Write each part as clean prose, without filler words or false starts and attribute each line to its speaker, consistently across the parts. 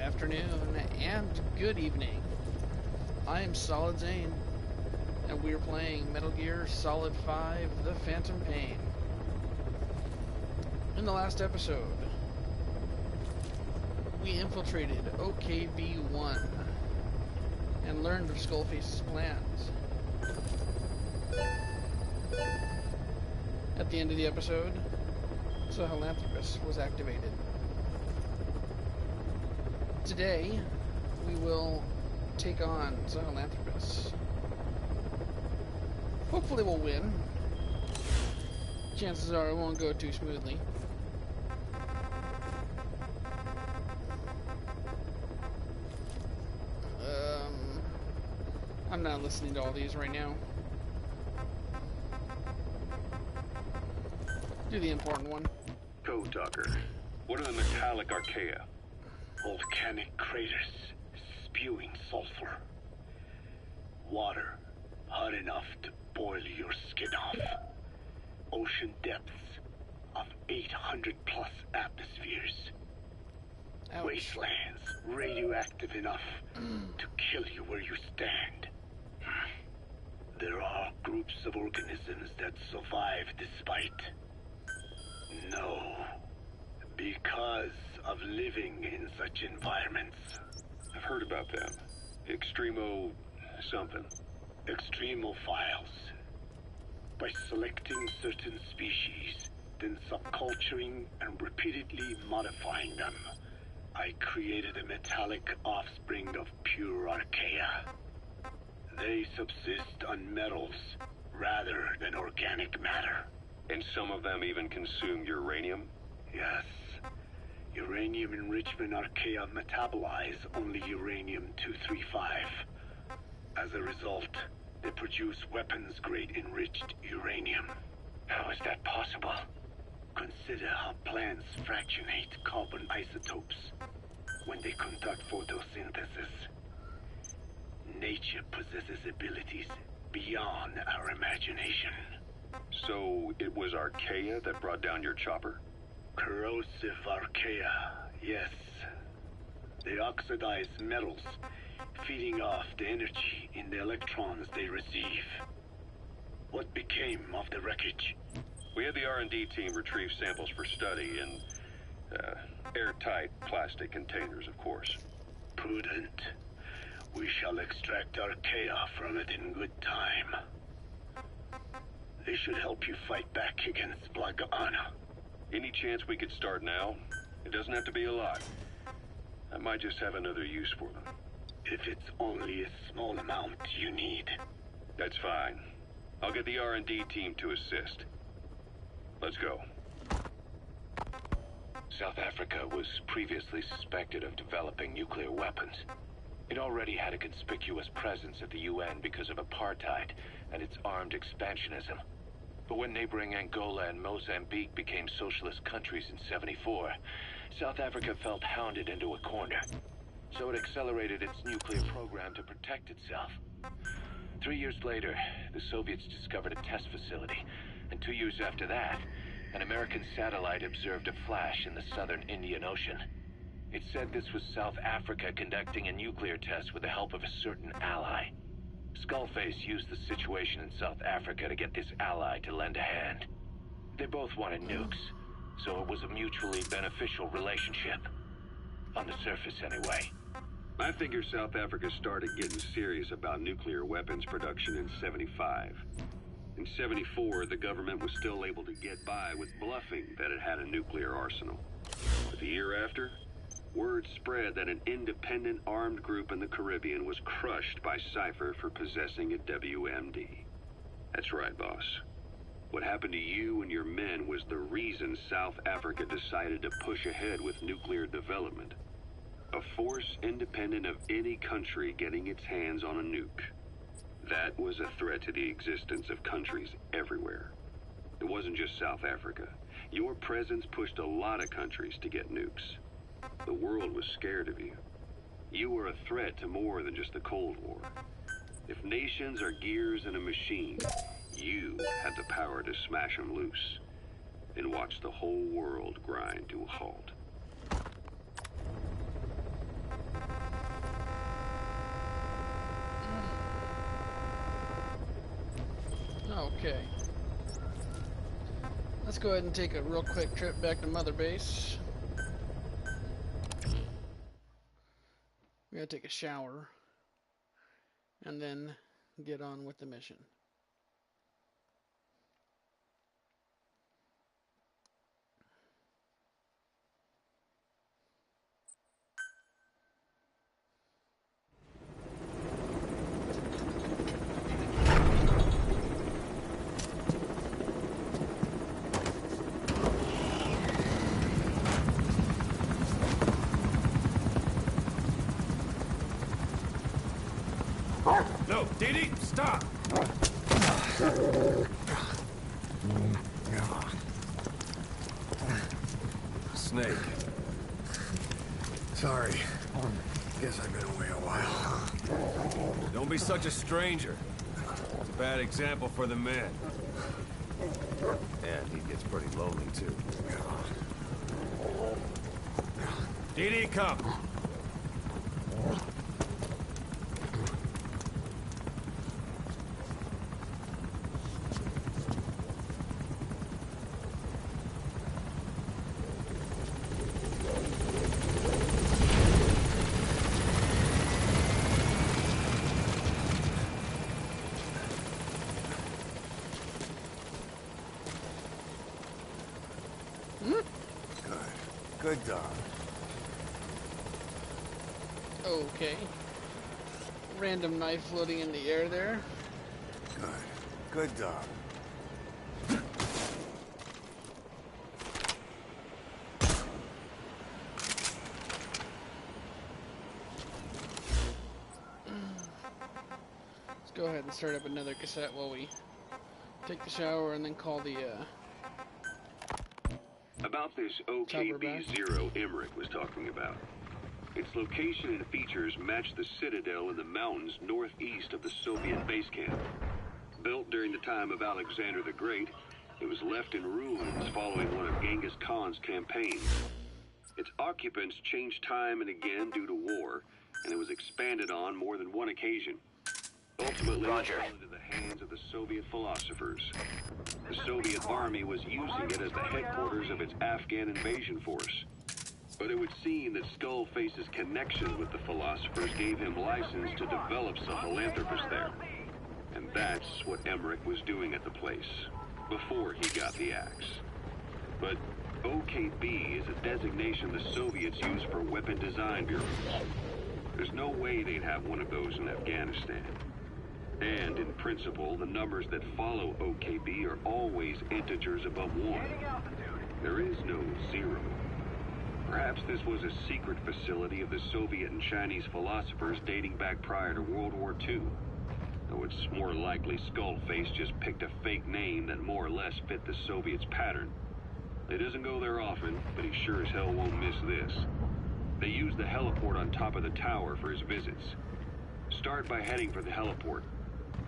Speaker 1: afternoon, and good evening. I am Solid Zane, and we are playing Metal Gear Solid 5: The Phantom Pain. In the last episode, we infiltrated OKB-1 and learned of Skullface's plans. At the end of the episode, Sahelanthropus was activated. Today, we will take on Sahelanthropus. Hopefully we'll win. Chances are it won't go too smoothly. I'm not listening to all these right now. Do the important one.
Speaker 2: Code Talker. What are the metallic archaea?
Speaker 3: Volcanic craters spewing sulfur. Water hot enough to boil your skin off. Ocean depths of 800 plus atmospheres.
Speaker 1: Ouch.
Speaker 3: Wastelands radioactive enough to kill you where you stand. There are groups of organisms that survive despite. No. Because of living in such environments.
Speaker 2: I've heard about them. Extremo something.
Speaker 3: Extremophiles. By selecting certain species, then subculturing and repeatedly modifying them, I created a metallic offspring of pure archaea. They subsist on metals rather than organic matter.
Speaker 2: And some of them even consume uranium?
Speaker 3: Yes. Uranium enrichment archaea metabolize only uranium-235. As a result, they produce weapons-grade enriched uranium. How is that possible? Consider how plants fractionate carbon isotopes when they conduct photosynthesis. Nature possesses abilities beyond our imagination.
Speaker 2: So it was archaea that brought down your chopper?
Speaker 3: Corrosive archaea, yes. They oxidize metals, feeding off the energy in the electrons they receive. What became of the wreckage?
Speaker 2: We had the R&D team retrieve samples for study in airtight plastic containers, of course.
Speaker 3: Prudent. We shall extract archaea from it in good time. They should help you fight back against Blagana.
Speaker 2: Any chance we could start now? It doesn't have to be a lot. I might just have another use for them.
Speaker 3: If it's only a small amount you need.
Speaker 2: That's fine. I'll get the R&D team to assist. Let's go.
Speaker 4: South Africa was previously suspected of developing nuclear weapons. It already had a conspicuous presence at the UN because of apartheid and its armed expansionism. But when neighboring Angola and Mozambique became socialist countries in '74, South Africa felt hounded into a corner. So it accelerated its nuclear program to protect itself. 3 years later, the Soviets discovered a test facility, and 2 years after that, an American satellite observed a flash in the southern Indian Ocean. It said this was South Africa conducting a nuclear test with the help of a certain ally. Skullface used the situation in South Africa to get this ally to lend a hand. They both wanted nukes, so it was a mutually beneficial relationship. On the surface, anyway.
Speaker 2: I figure South Africa started getting serious about nuclear weapons production in '75. In '74, the government was still able to get by with bluffing that it had a nuclear arsenal. But the year after, word spread that an independent armed group in the Caribbean was crushed by Cypher for possessing a WMD. That's right, boss. What happened to you and your men was the reason South Africa decided to push ahead with nuclear development. A force independent of any country getting its hands on a nuke. That was a threat to the existence of countries everywhere. It wasn't just South Africa. Your presence pushed a lot of countries to get nukes. The world was scared of you. You were a threat to more than just the Cold War. If nations are gears in a machine, you had the power to smash them loose and watch the whole world grind to a halt.
Speaker 1: Okay. Let's go ahead and take a real quick trip back to Mother Base. We gotta take a shower and then get on with the mission.
Speaker 5: No, Didi, stop! Snake.
Speaker 6: Sorry. Guess I've been away a while.
Speaker 5: Don't be such a stranger. It's a bad example for the men. And he gets pretty lonely, too. Didi, come!
Speaker 6: Good dog.
Speaker 1: Okay. Random knife floating in the air there.
Speaker 6: Good dog.
Speaker 1: Let's go ahead and start up another cassette while we take the shower and then call the
Speaker 2: About this OKB-0 Emmerich was talking about. Its location and features match the citadel in the mountains northeast of the Soviet base camp. Built during the time of Alexander the Great, it was left in ruins following one of Genghis Khan's campaigns. Its occupants changed time and again due to war, and it was expanded on more than one occasion. Ultimately, it fell into the hands of the Soviet philosophers. The Soviet army was using it as the headquarters of its Afghan invasion force. But it would seem that Skullface's connection with the philosophers gave him license to develop some philanthropists there. And that's what Emmerich was doing at the place, before he got the axe. But OKB is a designation the Soviets use for weapon design bureaus. There's no way they'd have one of those in Afghanistan. And in principle, the numbers that follow OKB are always integers above 1. There is no 0. Perhaps this was a secret facility of the Soviet and Chinese philosophers dating back prior to World War II. Though it's more likely Skullface just picked a fake name that more or less fit the Soviets' pattern. He doesn't go there often, but he sure as hell won't miss this. They use the heliport on top of the tower for his visits. Start by heading for the heliport.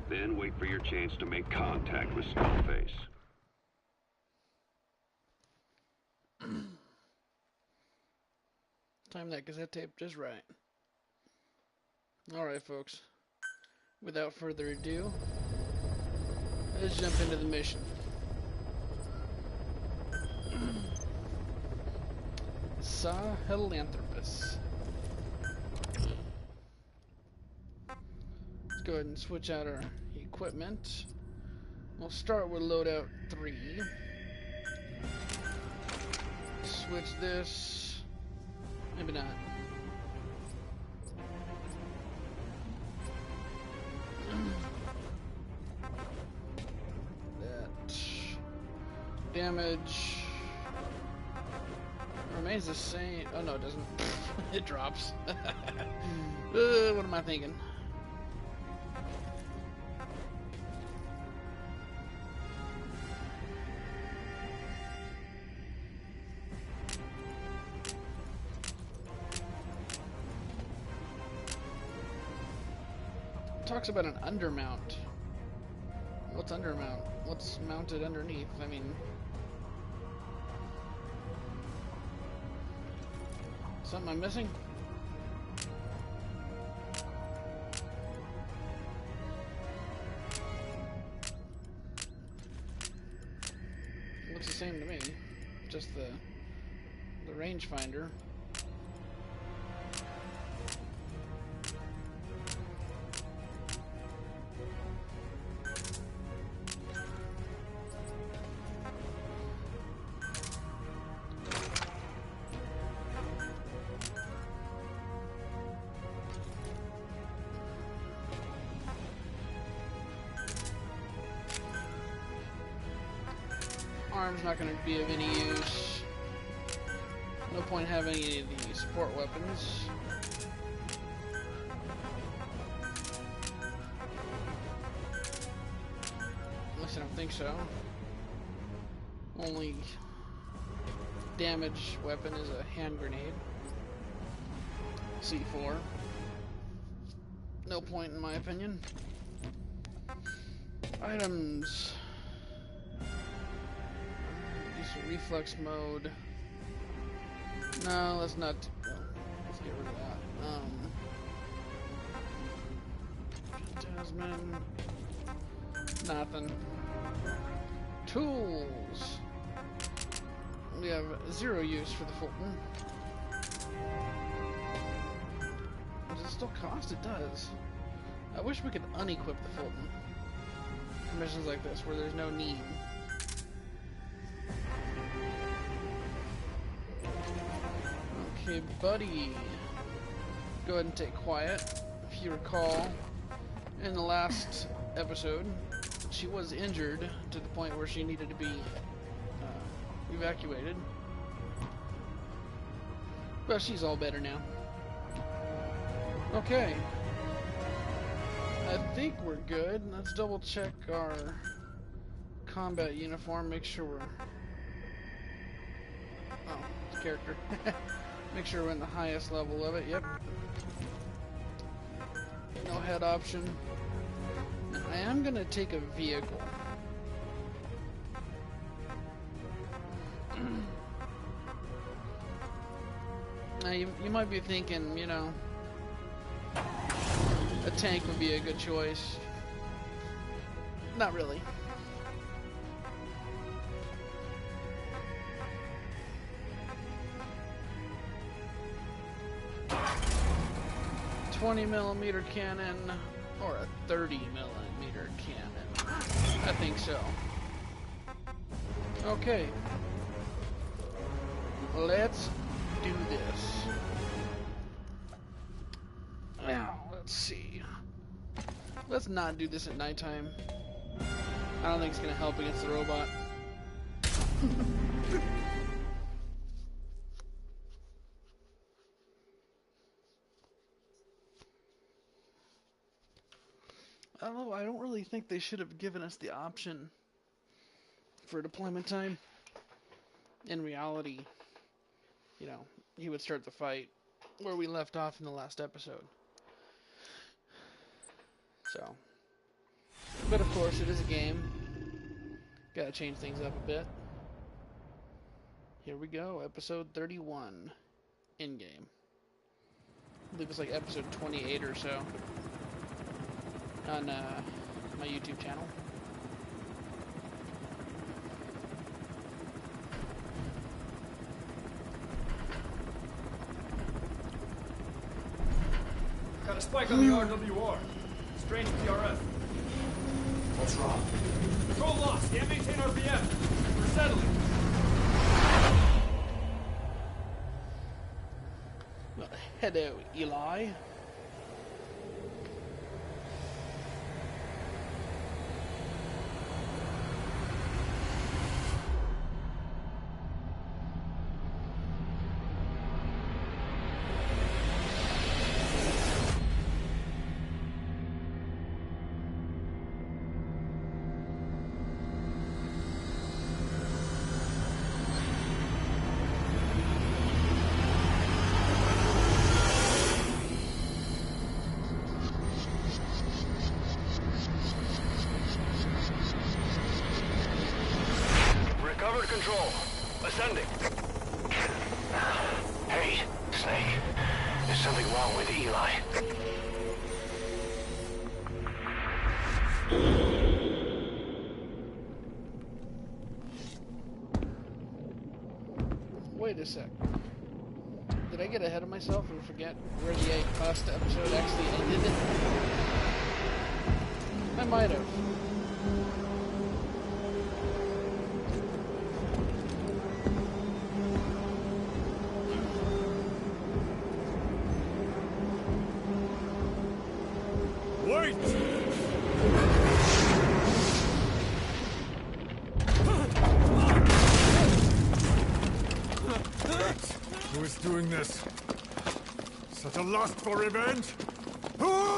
Speaker 2: Then wait for your chance to make contact with Skullface.
Speaker 1: time that cassette tape just right. Alright, folks. Without further ado, let's jump into the mission. Sahelanthropus. Let's go ahead and switch out our equipment. We'll start with loadout 3. Switch this. Maybe not. That damage remains the same. Oh no, it doesn't. It drops. What am I thinking? Talks about an undermount. What's undermount? What's mounted underneath? I mean, something I'm missing? same to me. Just the rangefinder. Arm's not going to be of any use. No point having any of the support weapons. At least I don't think so. Only damage weapon is a hand grenade. C4. No point in my opinion. Items. Reflex mode. No, let's not. Let's get rid of that. Jasmine. Nothing. Tools. We have 0 use for the Fulton. Does it still cost? It does. I wish we could unequip the Fulton for missions like this where there's no need. Okay, buddy. Go ahead and take quiet. If you recall, in the last episode, she was injured to the point where she needed to be evacuated. But she's all better now. Okay. I think we're good. Let's double check our combat uniform, make sure we're... Oh, it's character. Make sure we're in the highest level of it. Yep. No head option. And I am gonna take a vehicle. Now you might be thinking, you know, a tank would be a good choice. Not really. .20mm cannon or a 30mm cannon. I think so. Okay. Let's do this. Now, let's see. Let's not do this at nighttime. I don't think it's gonna help against the robot. I don't really think they should have given us the option for deployment time. In reality, you know, he would start the fight where we left off in the last episode. So, but of course it is a game. Gotta change things up a bit. Here we go, episode 31, in-game. I believe it's like episode 28 or so on my YouTube channel.
Speaker 7: Got a spike on the RWR. Strange PRF.
Speaker 6: What's wrong?
Speaker 7: Control lost. Can't maintain RPM. We're settling.
Speaker 1: Well, hello, Eli.
Speaker 3: Recovered control. Ascending.
Speaker 4: Hey, Snake. There's something wrong with Eli.
Speaker 1: Wait a sec. Did I get ahead of myself and forget where the last episode actually ended? I might have.
Speaker 6: Wait! Who is doing this? Such a lust for revenge? Who?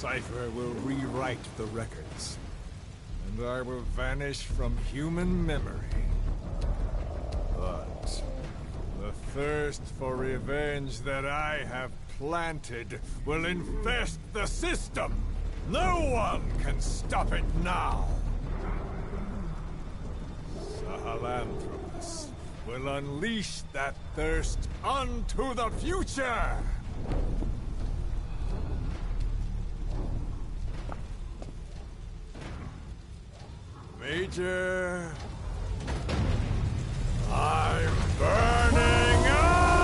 Speaker 6: Cypher will rewrite the records, and I will vanish from human memory. But the thirst for revenge that I have planted will infest the system. No one can stop it now. Sahelanthropus will unleash that thirst unto the future! Major... I'm burning up!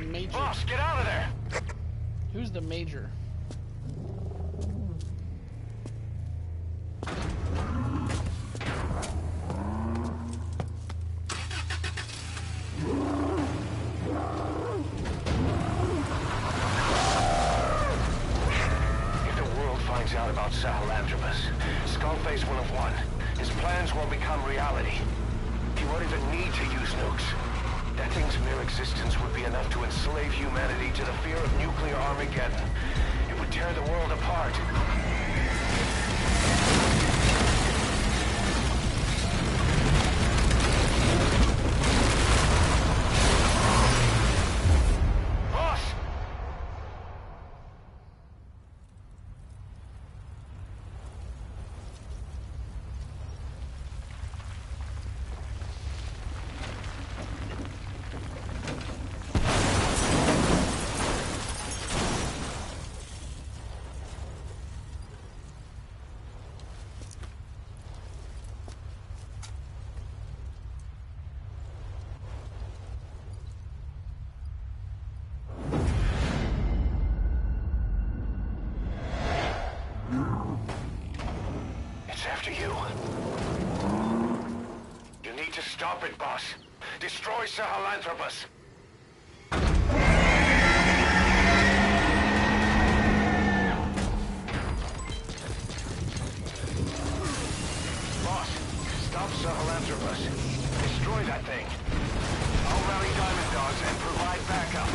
Speaker 1: Major.
Speaker 4: Boss, get out of there!
Speaker 1: Who's the major?
Speaker 4: Out about Sahelanthropus, Skullface will have won. His plans will become reality. He won't even need to use nukes. That thing's mere existence would be enough to enslave humanity to the fear of nuclear Armageddon. It would tear the world apart. Stop it, boss. Destroy Sahelanthropus. Boss, stop Sahelanthropus. Destroy that thing. I'll rally Diamond Dogs and provide backup.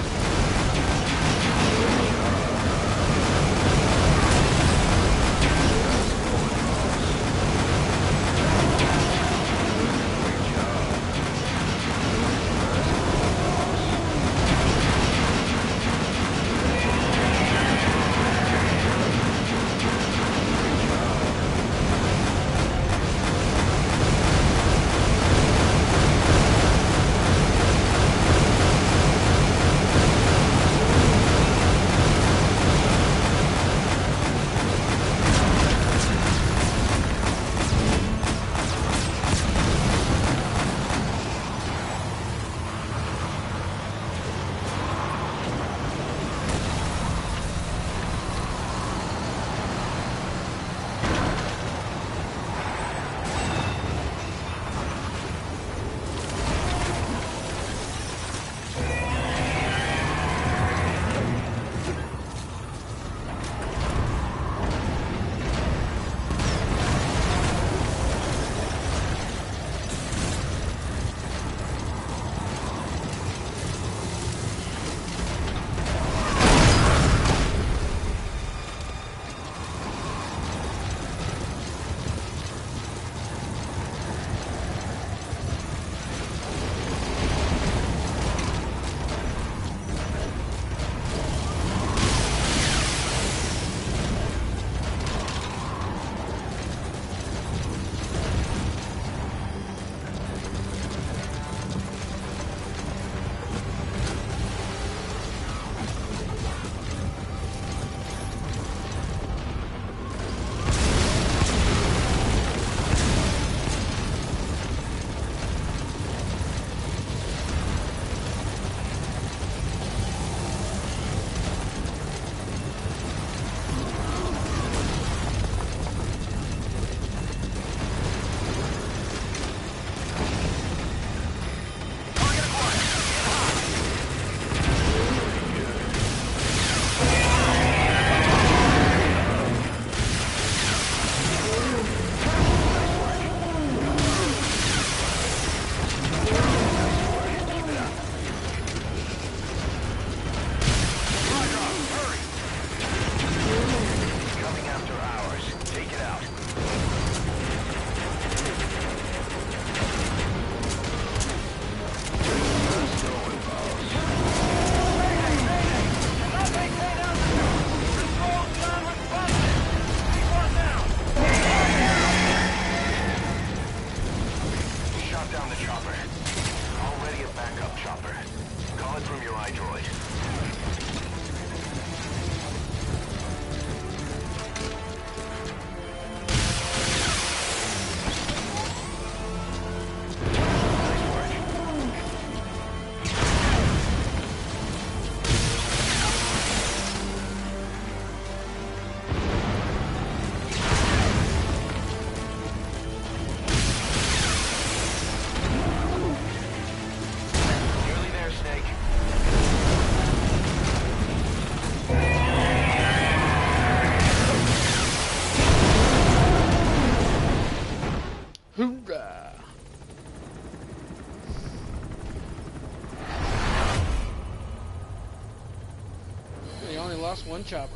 Speaker 1: one chopper.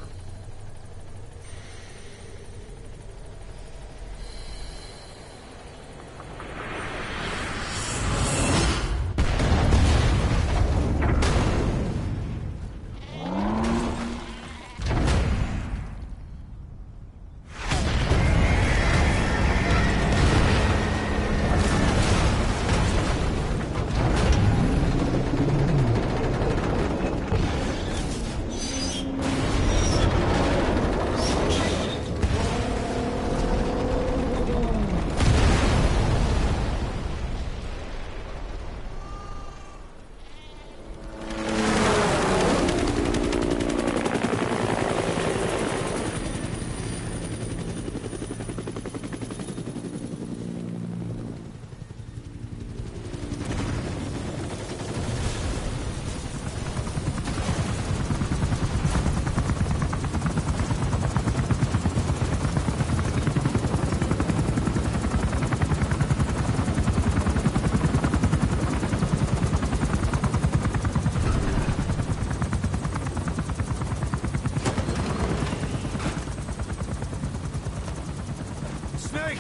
Speaker 6: Snake!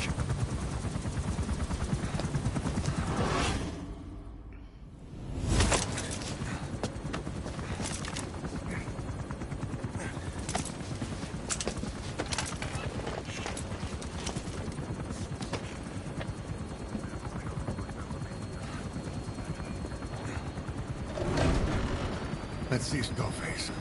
Speaker 6: Let's see Skullface.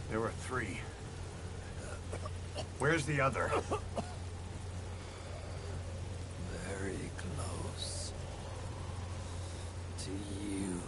Speaker 6: There were 3. Where's the other?
Speaker 8: Very close to you.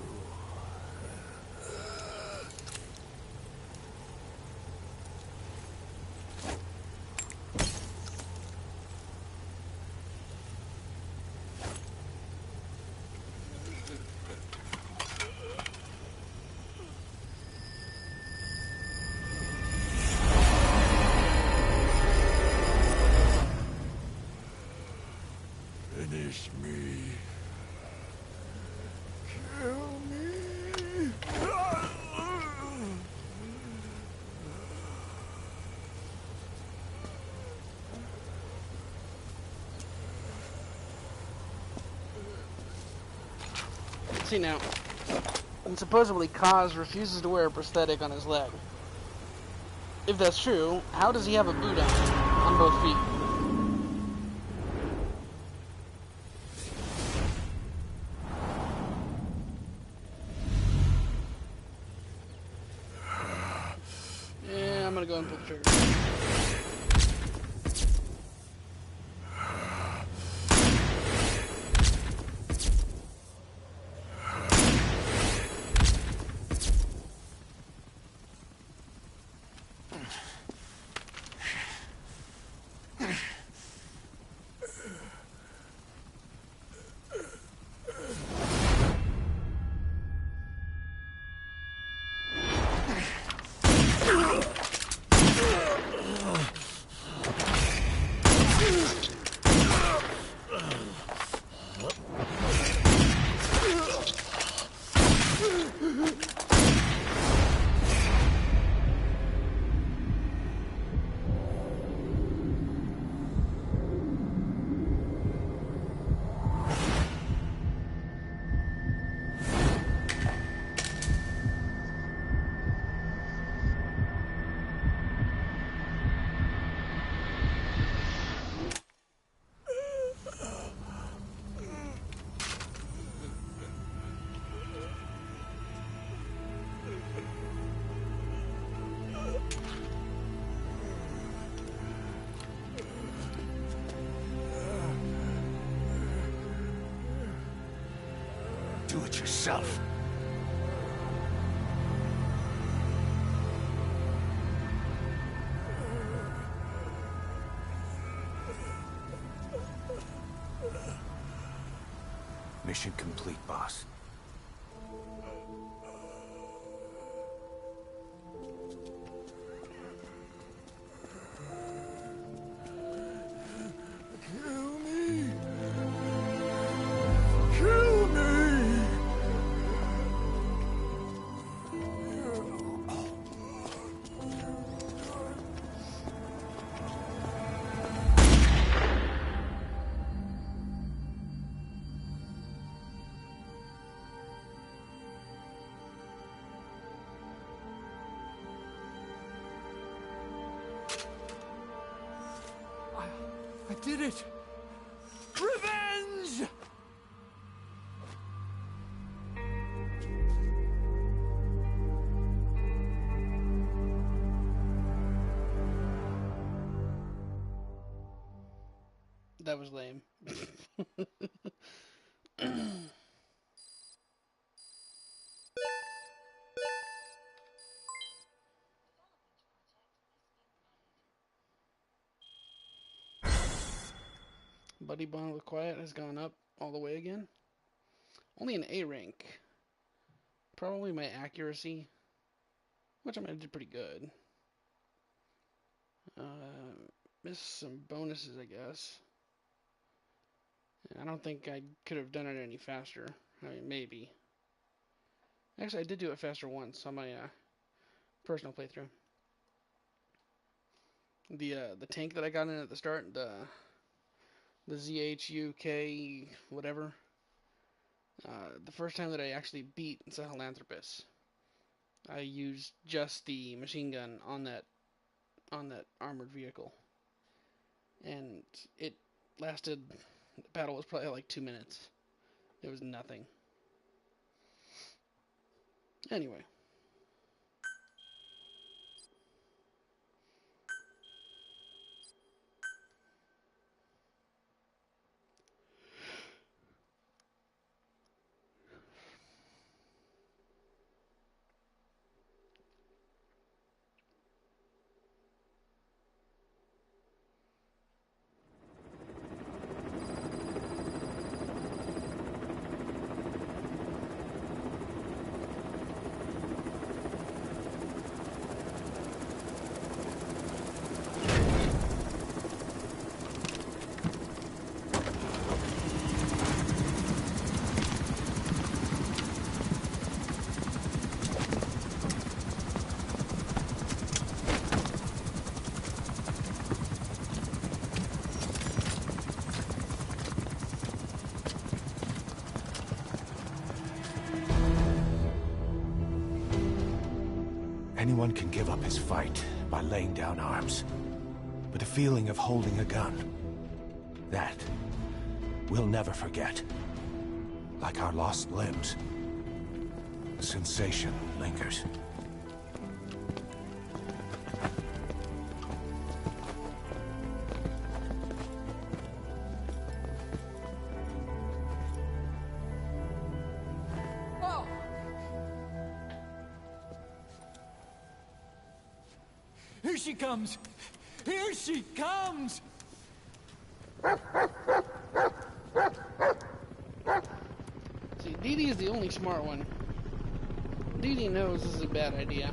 Speaker 6: Finish me. Kill me.
Speaker 1: See now, and supposedly Kaz refuses to wear a prosthetic on his leg. If that's true, how does he have a boot on both feet? Yeah, I'm gonna go and pull the trigger.
Speaker 6: it yourself.
Speaker 4: Mission complete, boss.
Speaker 6: Kill me! Kill me! I did it! Revenge!
Speaker 1: That was lame. Buddy Bond with Quiet has gone up all the way again. Only an A rank. Probably my accuracy, which I mean I did pretty good. Missed some bonuses, I guess. I don't think I could have done it any faster. I mean, maybe. Actually, I did do it faster once on my personal playthrough. The tank that I got in at the start, the ZHUK whatever. The first time that I actually beat Sahelanthropus, I used just the machine gun on that armored vehicle, and it lasted. The battle was probably like 2 minutes. It was nothing. Anyway.
Speaker 4: Anyone can give up his fight by laying down arms. But the feeling of holding a gun, that we'll never forget. Like our lost limbs. The sensation lingers.
Speaker 6: Here she comes! Here she comes!
Speaker 1: See, Dee Dee is the only smart one. Dee Dee knows this is a bad idea.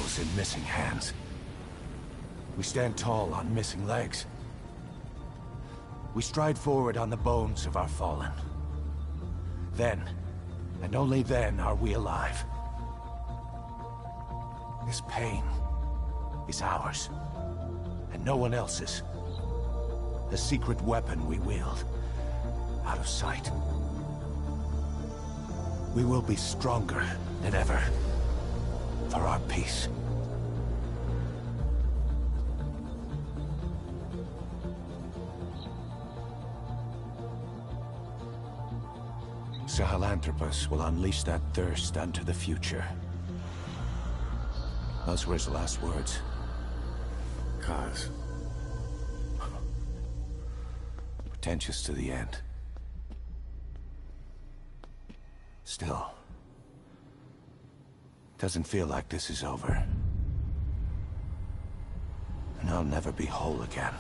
Speaker 9: heroes in missing hands. We stand tall on missing legs. We stride forward on the bones of our fallen. Then, and only then, are we alive. This pain is ours, and no one else's. The secret weapon we wield, out of sight. We will be stronger than ever, for our peace. Sahelanthropus will unleash that thirst unto the future. Those were his last words.
Speaker 5: Kaz.
Speaker 9: Pretentious to the end. Still, doesn't feel like this is over. And I'll never be whole again.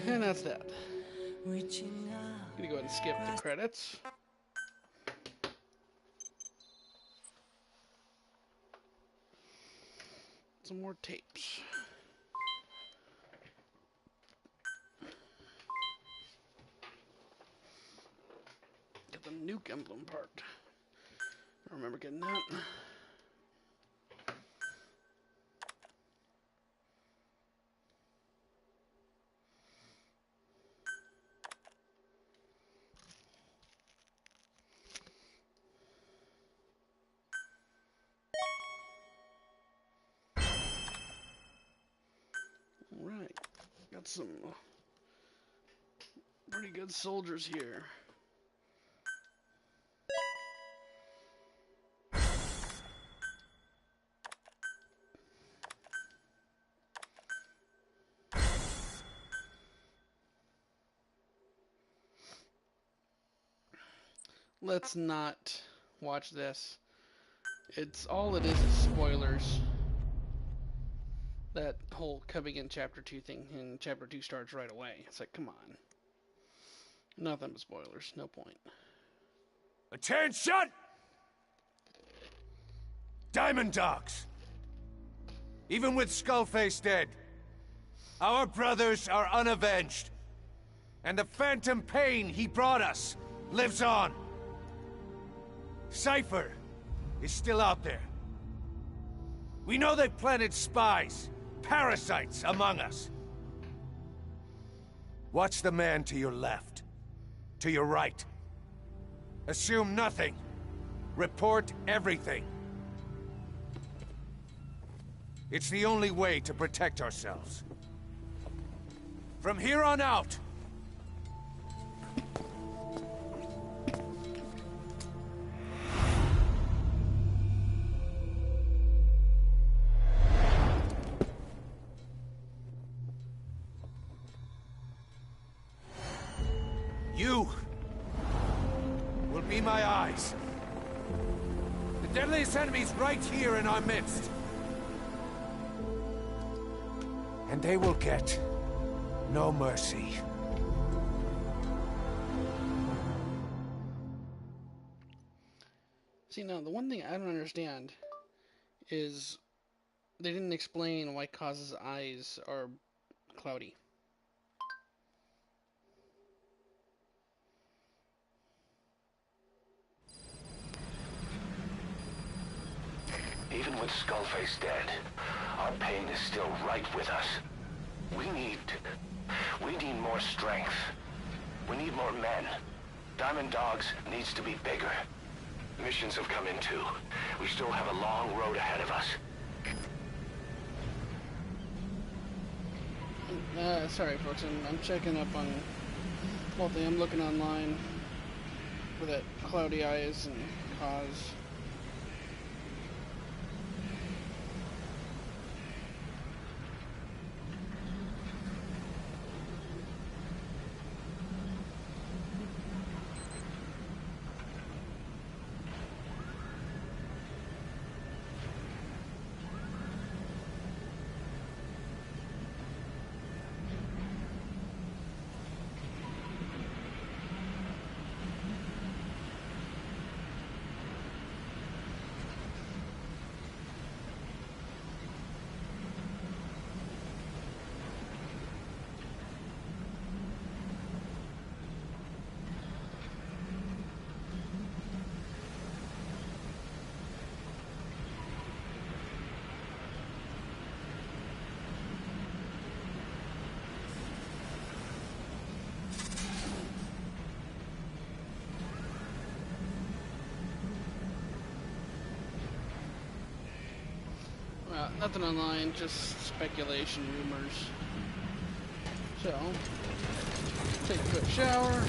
Speaker 1: And that's that. Gonna go ahead and skip the credits. Some more tapes. Get the nuke emblem part. I remember getting that. Alright, got some pretty good soldiers here. Let's not watch this. It's all it is spoilers. That whole coming in chapter 2 thing, and chapter 2 starts right away. It's like, come on. Nothing but spoilers, no point.
Speaker 6: Attention! Diamond Dogs! Even with Skullface dead, our brothers are unavenged. And the phantom pain he brought us lives on. Cypher is still out there. We know they've planted spies, parasites among us. Watch the man to your left, to your right. Assume nothing. Report everything. It's the only way to protect ourselves. From here on out, you will be my eyes. The deadliest enemy's right here in our midst. And they will get no mercy.
Speaker 1: See, now, the one thing I don't understand is they didn't explain why Kaz's eyes are cloudy.
Speaker 4: Even with Skullface dead, our pain is still right with us. We need more strength. We need more men. Diamond Dogs needs to be bigger. Missions have come in too. We still have a long road ahead of us.
Speaker 1: Sorry folks, I'm checking up on Wolfie. I'm looking online for that cloudy eyes and Kaz. Nothing online, just speculation, rumors. So, take a quick shower.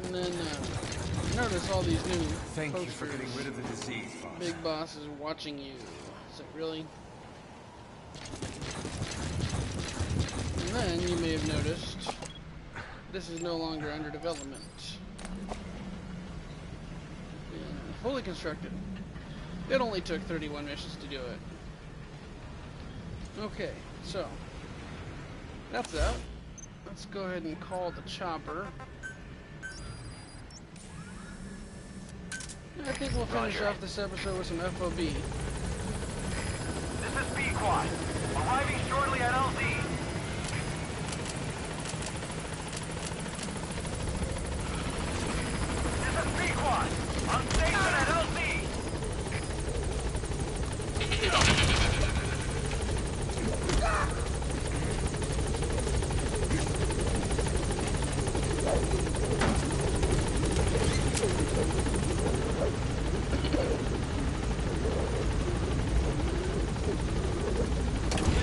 Speaker 1: And then, notice all these new
Speaker 5: Thank
Speaker 1: posters.
Speaker 5: you for getting rid of the disease, boss.
Speaker 1: Big Boss is watching you. Is it really? And then you may have noticed this is no longer under development. Been fully constructed. It only took 31 missions to do it. Okay, so that's that. Let's go ahead and call the chopper. I think we'll finish off this episode with some FOB.
Speaker 10: This is Pequod. Arriving shortly at LZ. This is Pequod. On station at LZ.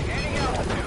Speaker 10: Gaining altitude.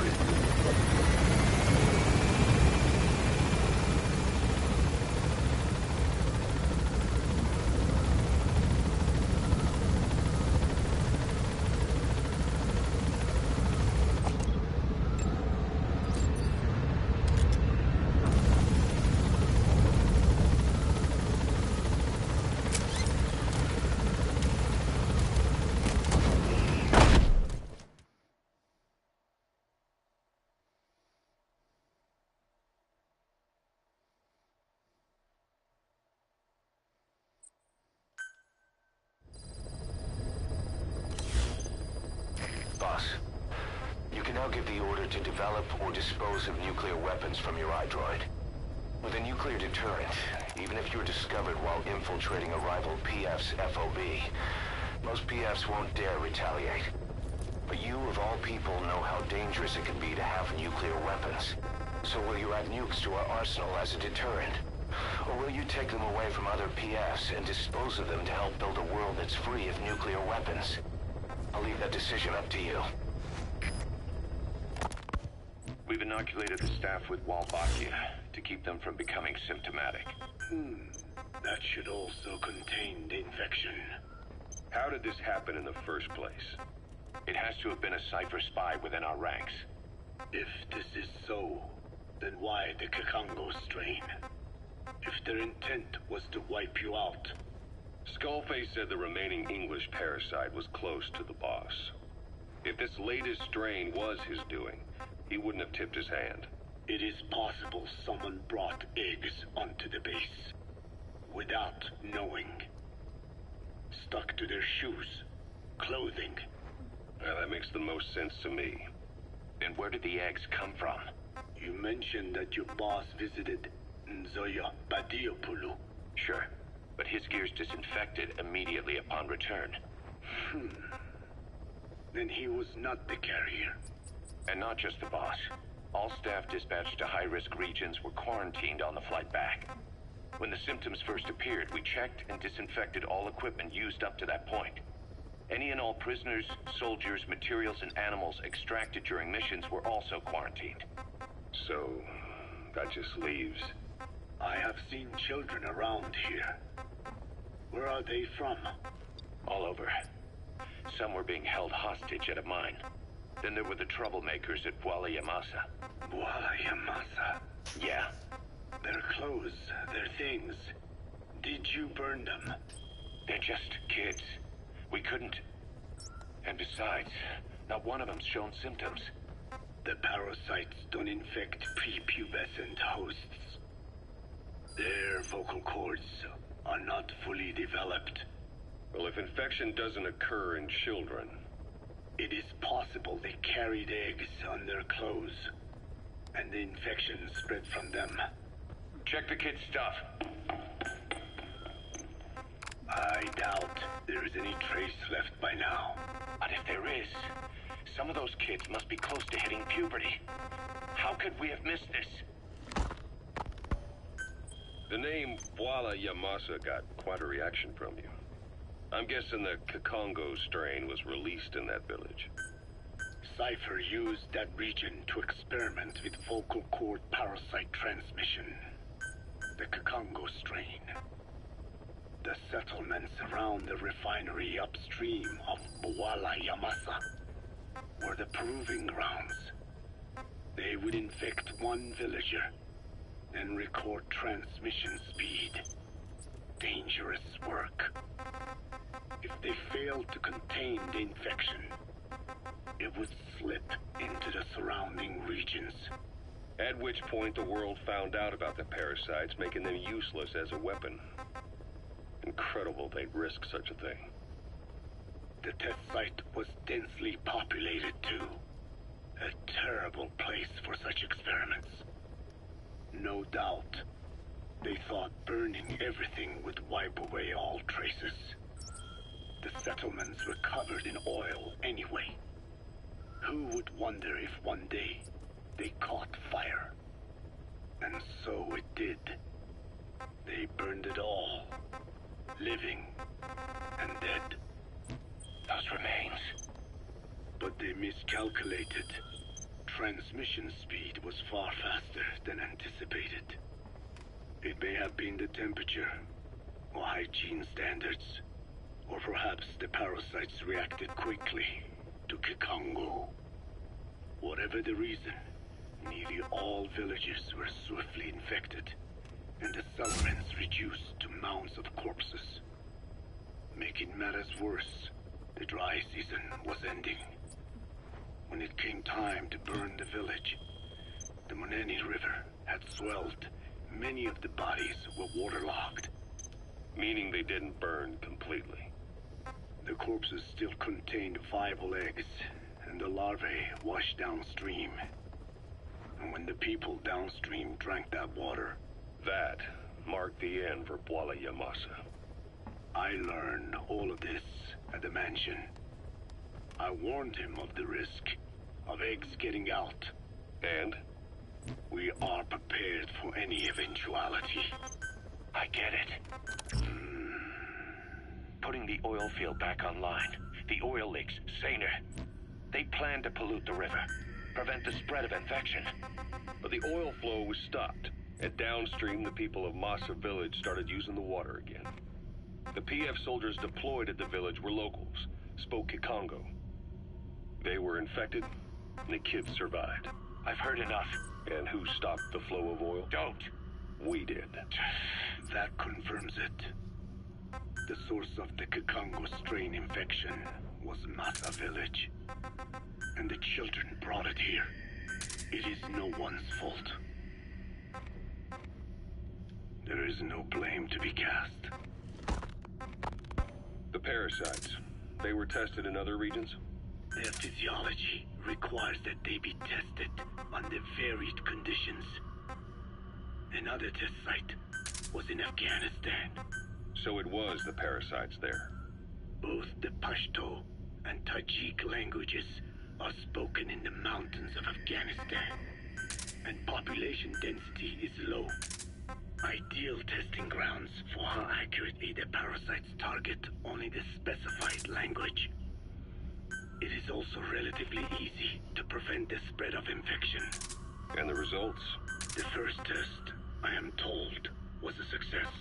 Speaker 4: Boss, you can now give the order to develop or dispose of nuclear weapons from your iDroid. With a nuclear deterrent, even if you're discovered while infiltrating a rival PF's FOB, most PFs won't dare retaliate. But you, of all people, know how dangerous it can be to have nuclear weapons. So will you add nukes to our arsenal as a deterrent? Or will you take them away from other PFs and dispose of them to help build a world that's free of nuclear weapons? I'll leave that decision up to you.
Speaker 2: We've inoculated the staff with Walbachia to keep them from becoming symptomatic.
Speaker 3: That should also contain the infection.
Speaker 2: How did this happen in the first place? It has to have been a Cypher spy within our ranks.
Speaker 3: If this is so, then why the Kakongo strain? If their intent was to wipe you out.
Speaker 2: Skullface said the remaining English parasite was close to the boss. If this latest strain was his doing, he wouldn't have tipped his hand.
Speaker 3: It is possible someone brought eggs onto the base. Without knowing. Stuck to their shoes, clothing.
Speaker 2: Well, that makes the most sense to me.
Speaker 4: And where did the eggs come from?
Speaker 3: You mentioned that your boss visited Nzoya Badiopulu.
Speaker 4: Sure, but his gear's disinfected immediately upon return.
Speaker 3: Then he was not the carrier.
Speaker 4: And not just the boss. All staff dispatched to high-risk regions were quarantined on the flight back. When the symptoms first appeared, we checked and disinfected all equipment used up to that point. Any and all prisoners, soldiers, materials, and animals extracted during missions were also quarantined.
Speaker 2: So, that just leaves...
Speaker 3: I have seen children around here. Where are they from?
Speaker 4: All over. Some were being held hostage at a mine. Then there were the troublemakers at Bwala Yamasa.
Speaker 3: Bwala Yamasa?
Speaker 4: Yeah.
Speaker 3: Their clothes, their things. Did you burn them?
Speaker 4: They're just kids. We couldn't... And besides, not one of them's shown symptoms.
Speaker 3: The parasites don't infect prepubescent hosts. Their vocal cords are not fully developed.
Speaker 2: Well, if infection doesn't occur in children...
Speaker 3: It is possible they carried eggs on their clothes, and the infection spread from them.
Speaker 4: Check the kid's stuff.
Speaker 3: I doubt there is any trace left by now.
Speaker 4: But if there is, is. Some of those kids must be close to hitting puberty. How could we have missed this?
Speaker 2: The name Bwala Yamasa got quite a reaction from you. I'm guessing the Kikongo strain was released in that village.
Speaker 3: Cypher used that region to experiment with vocal cord parasite transmission. The Kikongo strain. The settlements around the refinery upstream of Bwala Yamasa were the proving grounds. They would infect one villager, then record transmission speed. Dangerous work. If they failed to contain the infection, it would slip into the surrounding regions.
Speaker 2: At which point the world found out about the parasites, making them useless as a weapon. Incredible they'd risk such a thing.
Speaker 3: The test site was densely populated too. A terrible place for such experiments. No doubt, they thought burning everything would wipe away all traces. The settlements were covered in oil anyway. Who would wonder if one day they caught fire? And so it did. They burned it all, living and dead.
Speaker 4: Those remains.
Speaker 3: But they miscalculated. Transmission speed was far faster than anticipated. It may have been the temperature, or hygiene standards, or perhaps the parasites reacted quickly to Kikongo. Whatever the reason, nearly all villages were swiftly infected, and the settlements reduced to mounds of corpses. Making matters worse, the dry season was ending. When it came time to burn the village, the Moneni River had swelled. Many of the bodies were waterlogged.
Speaker 2: Meaning they didn't burn completely.
Speaker 3: The corpses still contained viable eggs, and the larvae washed downstream. And when the people downstream drank that water,
Speaker 2: that marked the end for Bwala Yamasa.
Speaker 3: I learned all of this at the mansion. I warned him of the risk of eggs getting out.
Speaker 2: And?
Speaker 3: We are prepared for any eventuality.
Speaker 4: I get it. Putting the oil field back online. The oil leaks, saner. They plan to pollute the river, prevent the spread of infection.
Speaker 2: But the oil flow was stopped, and downstream the people of Masa Village started using the water again. The PF soldiers deployed at the village were locals, spoke Kikongo. They were infected, and the kids survived.
Speaker 4: I've heard enough.
Speaker 2: And who stopped the flow of oil?
Speaker 4: Don't.
Speaker 2: We did.
Speaker 3: That confirms it. The source of the Kikongo strain infection was Masa Village. And the children brought it here. It is no one's fault. There is no blame to be cast.
Speaker 2: The parasites, they were tested in other regions?
Speaker 3: Their physiology requires that they be tested under varied conditions. Another test site was in Afghanistan.
Speaker 2: So it was the parasites there.
Speaker 3: Both the Pashto and Tajik languages are spoken in the mountains of Afghanistan, and population density is low. Ideal testing grounds for how accurately the parasites target only the specified language. It is also relatively easy to prevent the spread of infection.
Speaker 2: And the results?
Speaker 3: The first test, I am told, was a success.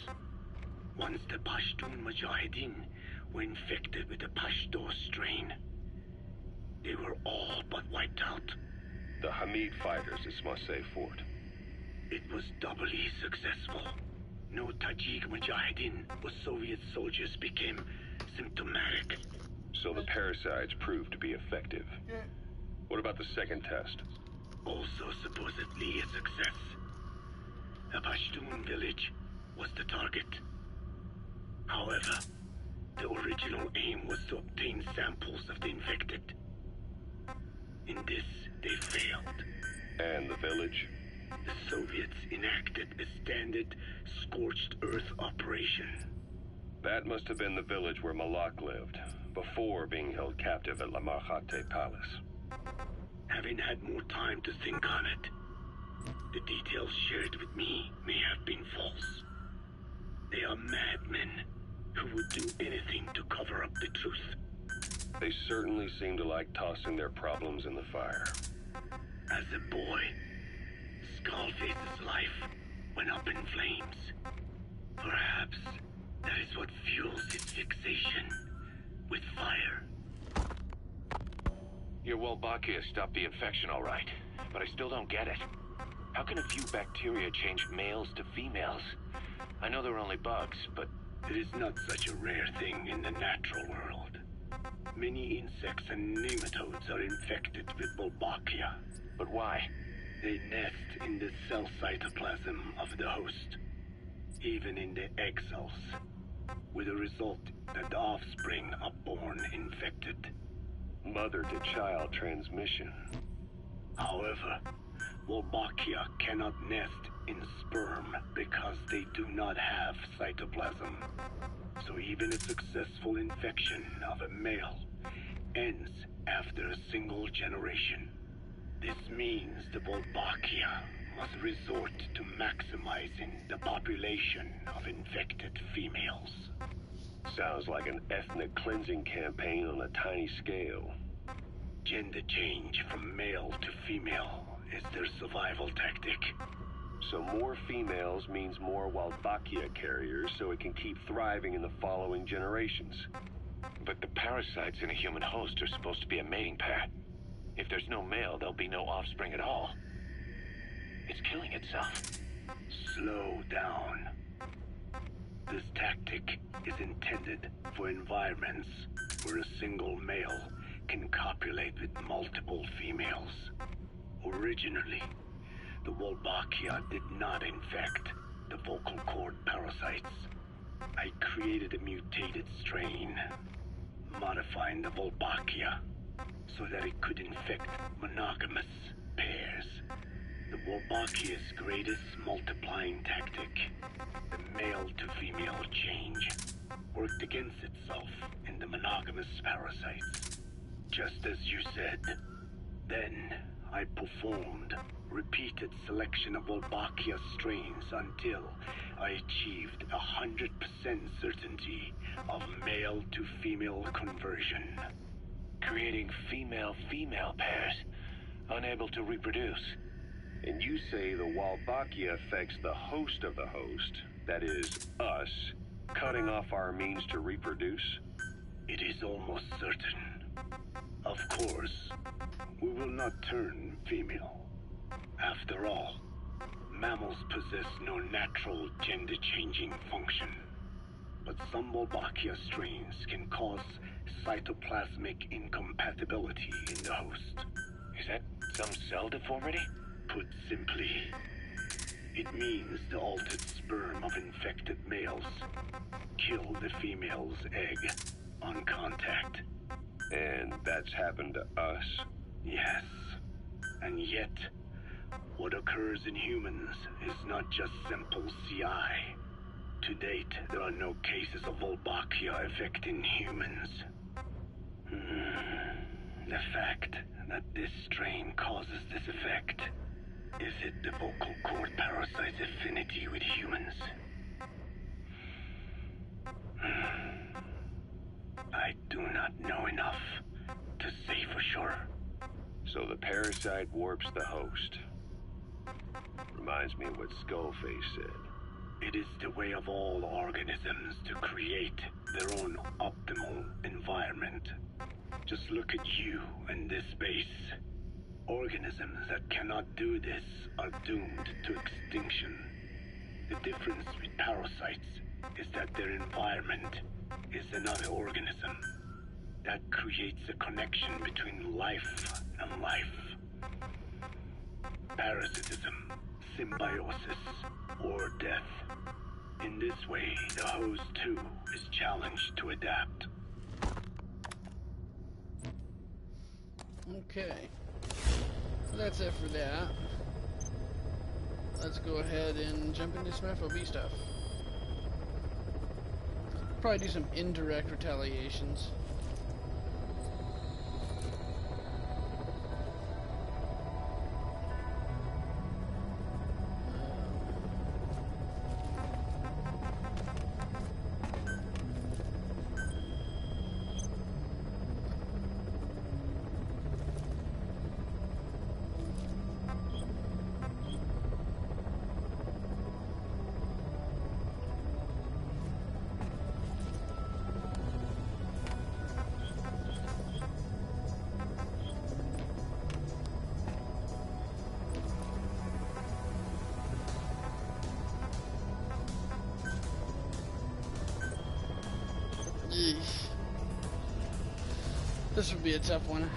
Speaker 3: Once the Pashtun Mujahideen were infected with the Pashto strain, they were all but wiped out.
Speaker 2: The Hamid fighters at Smasei Fort.
Speaker 3: It was doubly successful. No Tajik Mujahideen or Soviet soldiers became symptomatic.
Speaker 2: So the parasites proved to be effective. What about the second test?
Speaker 3: Also supposedly a success. A Pashtun village was the target. However, the original aim was to obtain samples of the infected. In this, they failed.
Speaker 2: And the village?
Speaker 3: The Soviets enacted a standard scorched earth operation.
Speaker 2: That must have been the village where Malak lived, before being held captive at La Marjate Palace.
Speaker 3: Having had more time to think on it, the details shared with me may have been false. They are madmen who would do anything to cover up the truth.
Speaker 2: They certainly seem to like tossing their problems in the fire.
Speaker 3: As a boy, Skullface's life went up in flames. Perhaps that is what fuels his fixation with fire.
Speaker 4: Your Wolbachia stopped the infection all right, but I still don't get it. How can a few bacteria change males to females? I know they're only bugs, but...
Speaker 3: It is not such a rare thing in the natural world. Many insects and nematodes are infected with Wolbachia.
Speaker 4: But why?
Speaker 3: They nest in the cell cytoplasm of the host, even in the egg cells, with the result that the offspring are born infected.
Speaker 2: Mother-to-child transmission.
Speaker 3: However, Wolbachia cannot nest in sperm because they do not have cytoplasm. So even a successful infection of a male ends after a single generation. This means the Wolbachia must resort to maximizing the population of infected females.
Speaker 2: Sounds like an ethnic cleansing campaign on a tiny scale.
Speaker 3: Gender change from male to female is their survival tactic.
Speaker 2: So more females means more Wolbachia carriers, so it can keep thriving in the following generations.
Speaker 4: But the parasites in a human host are supposed to be a mating pair. If there's no male, there'll be no offspring at all. It's killing itself.
Speaker 3: Slow down. This tactic is intended for environments where a single male can copulate with multiple females. Originally, the Wolbachia did not infect the vocal cord parasites. I created a mutated strain, modifying the Wolbachia so that it could infect monogamous pairs. The Wolbachia's greatest multiplying tactic, the male-to-female change, worked against itself in the monogamous parasites. Just as you said. Then, I performed repeated selection of Wolbachia strains until I achieved 100% certainty of male-to-female conversion.
Speaker 4: Creating female-female pairs, unable to reproduce.
Speaker 2: And you say the Wolbachia affects the host of the host, that is, us, cutting off our means to reproduce?
Speaker 3: It is almost certain. Of course, we will not turn female. After all, mammals possess no natural gender-changing function. But some Wolbachia strains can cause cytoplasmic incompatibility in the host.
Speaker 4: Is that some cell deformity?
Speaker 3: Put simply, it means the altered sperm of infected males kill the female's egg on contact.
Speaker 2: And that's happened to us?
Speaker 3: Yes. And yet, what occurs in humans is not just simple CI. To date, there are no cases of Wolbachia affecting humans. The fact that this strain causes this effect, is it the vocal cord parasite's affinity with humans? I do not know enough to say for sure.
Speaker 2: So the parasite warps the host. Reminds me of what Skullface said.
Speaker 3: It is the way of all organisms to create their own optimal environment. Just look at you and this base. Organisms that cannot do this are doomed to extinction. The difference with parasites is that their environment is another organism. That creates a connection between life and life. Parasitism, symbiosis, or death. In this way, the host too is challenged to adapt.
Speaker 1: Okay. So that's it for that. Let's go ahead and jump into some FOB stuff. Probably do some indirect retaliations. This would be a tough one.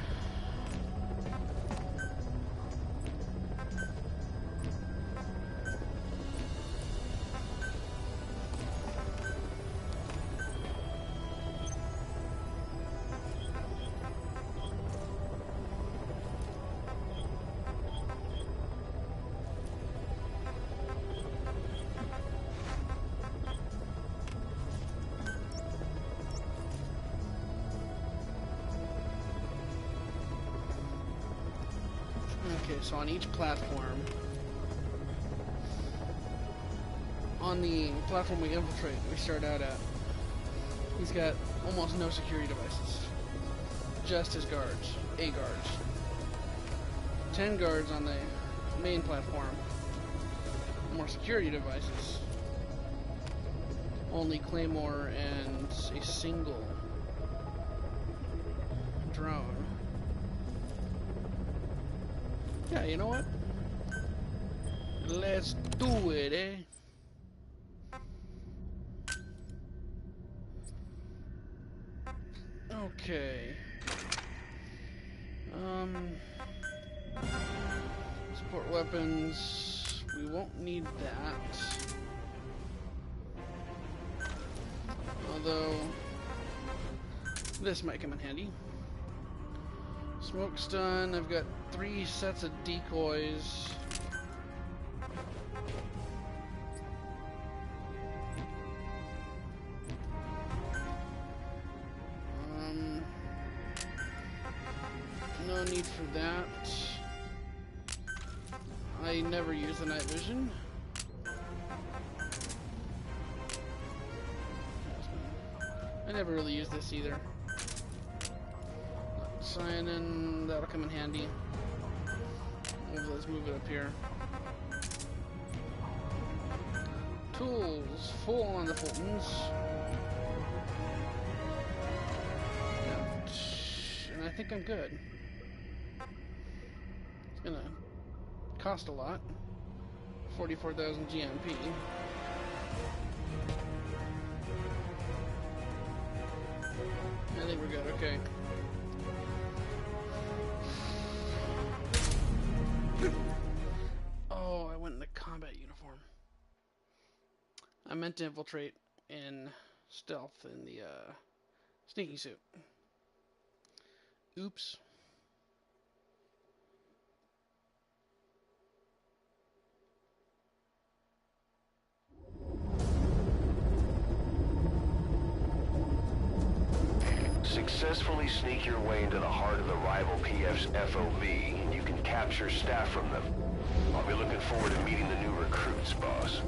Speaker 1: Okay, so on each platform, on the platform we infiltrate, we start out at, he's got almost no security devices. Just his guards, 8 guards. 10 guards on the main platform, more security devices. Only Claymore and a single drone. Yeah, you know what? Let's do it, eh? Okay. Support weapons. We won't need that. Although, this might come in handy. Smoke stun. I've got 3 sets of decoys. No need for that. I never use the night vision. I never really use this either. Cyanin, that'll come in handy. Let's move it up here. Tools, full on the Fultons. And I think I'm good. It's gonna cost a lot. 44,000 GMP. I think we're good, okay. Oh, I went in the combat uniform. I meant to infiltrate in stealth in the sneaking suit. Oops.
Speaker 4: Successfully sneak your way into the heart of the rival PF's FOV, and you can capture staff from them. I'll be looking forward to meeting the new recruits, boss.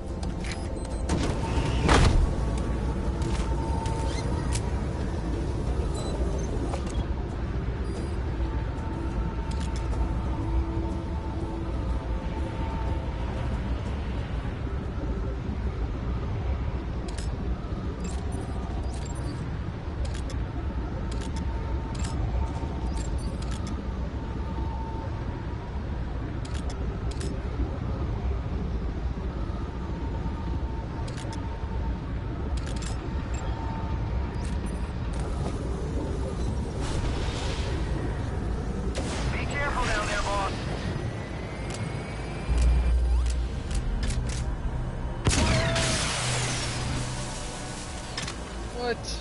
Speaker 1: What?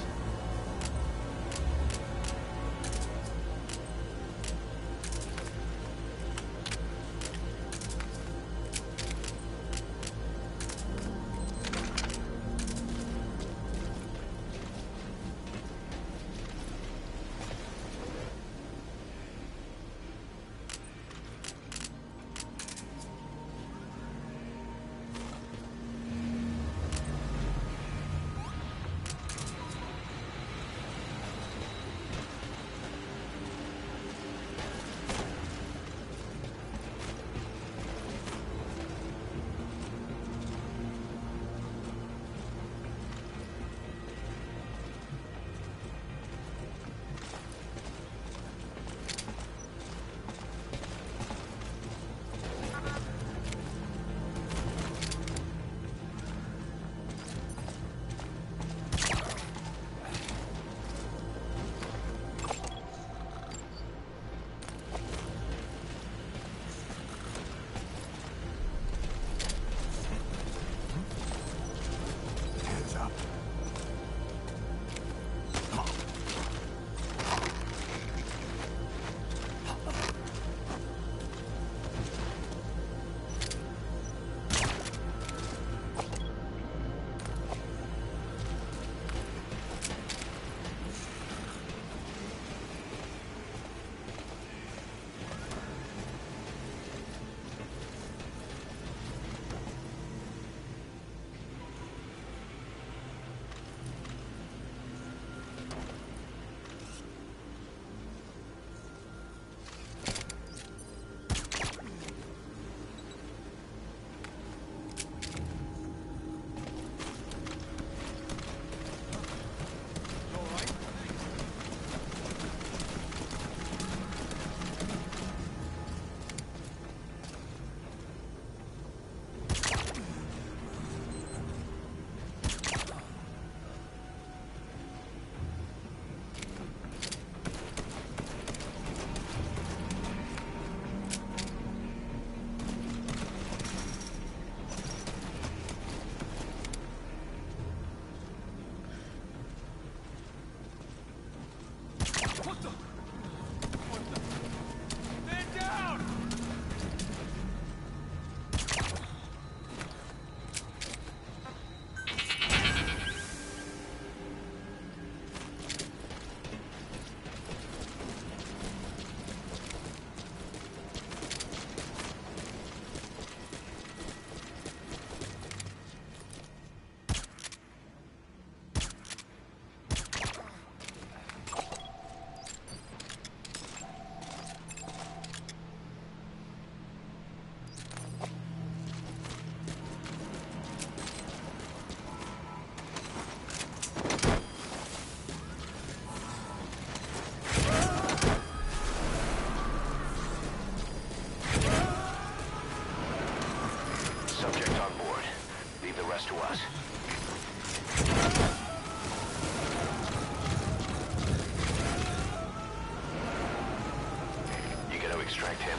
Speaker 4: to extract him.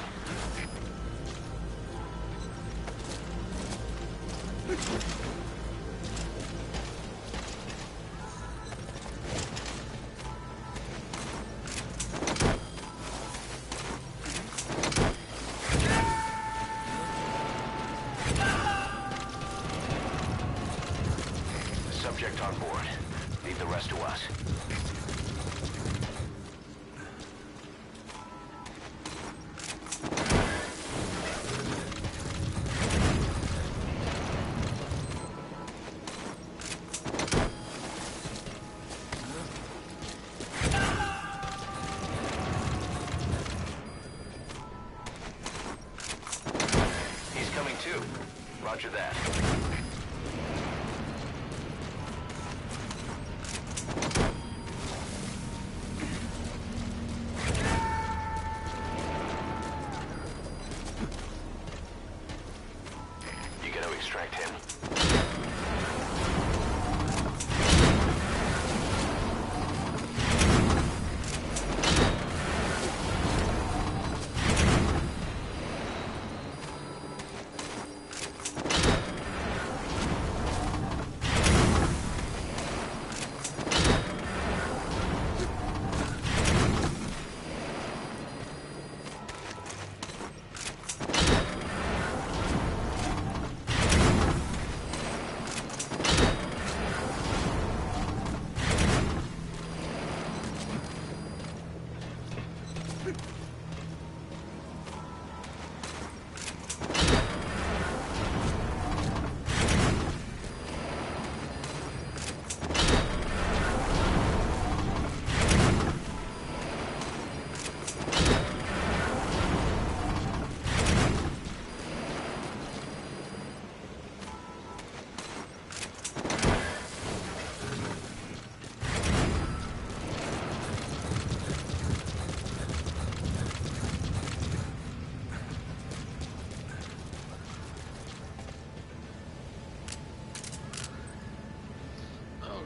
Speaker 4: Subject on board. Leave the rest to us. He's coming too. Roger that. Extract him.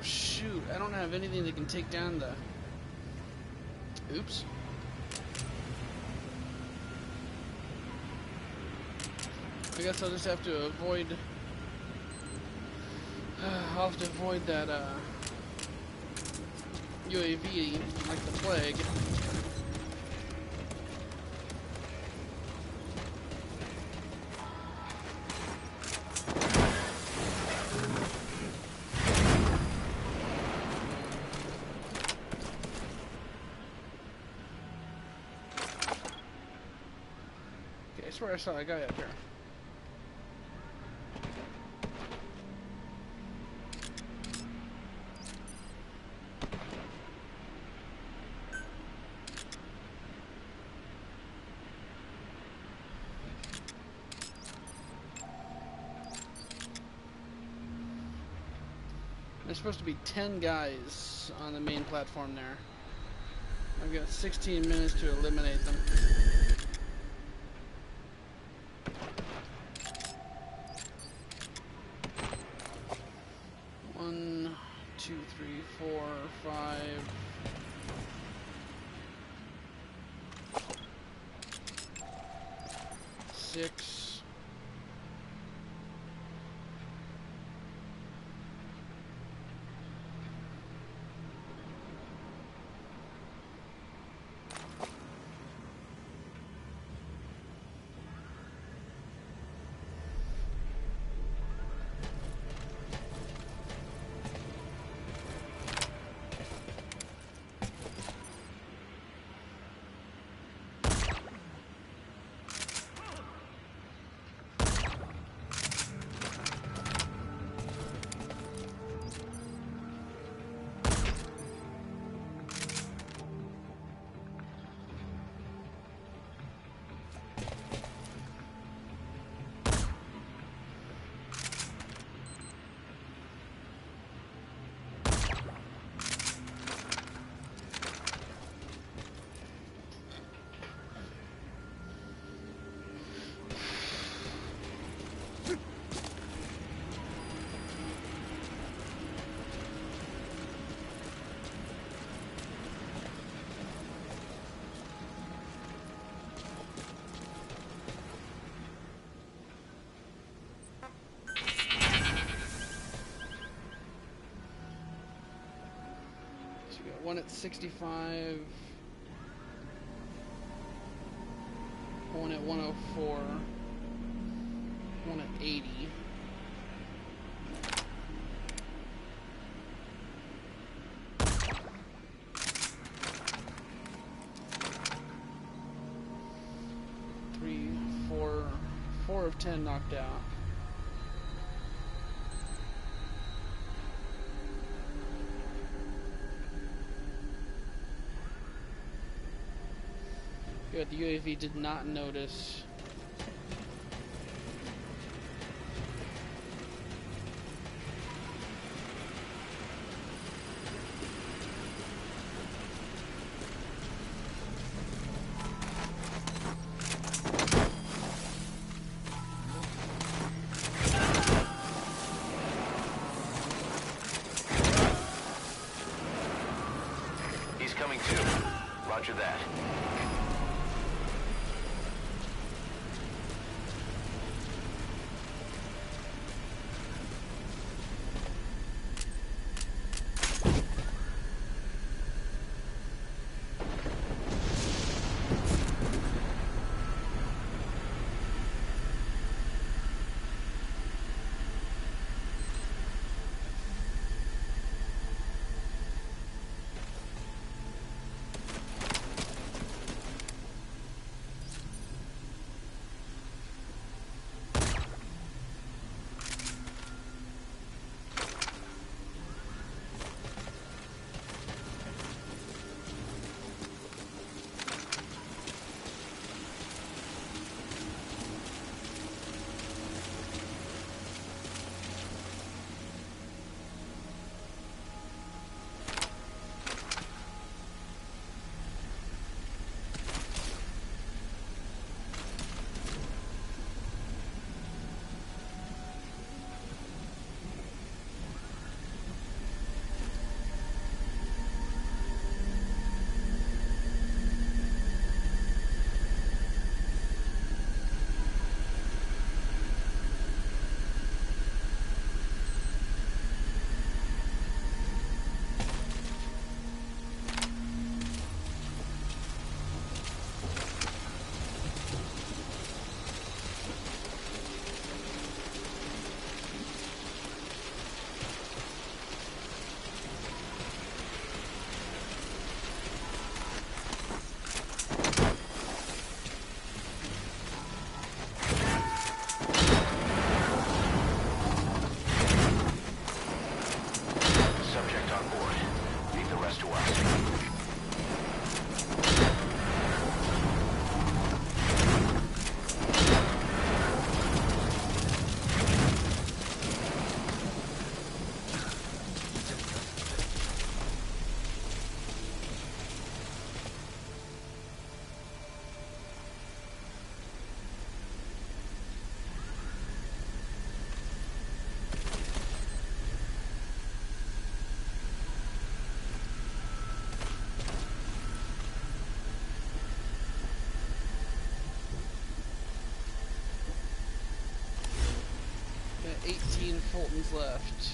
Speaker 1: Shoot, I don't have anything that can take down the... Oops. I guess I'll just have to avoid... I'll have to avoid that, UAV like the plague. I swear I saw a guy up here. There's supposed to be 10 guys on the main platform there. I've got 16 minutes to eliminate them. 1, 2, 3, 4, 5. Six. One at 65. One at 104. One at 80. Three, four of 10 knocked out. Good, the UAV did not notice.
Speaker 4: He's coming too. Roger that.
Speaker 1: Got 18 Fultons left.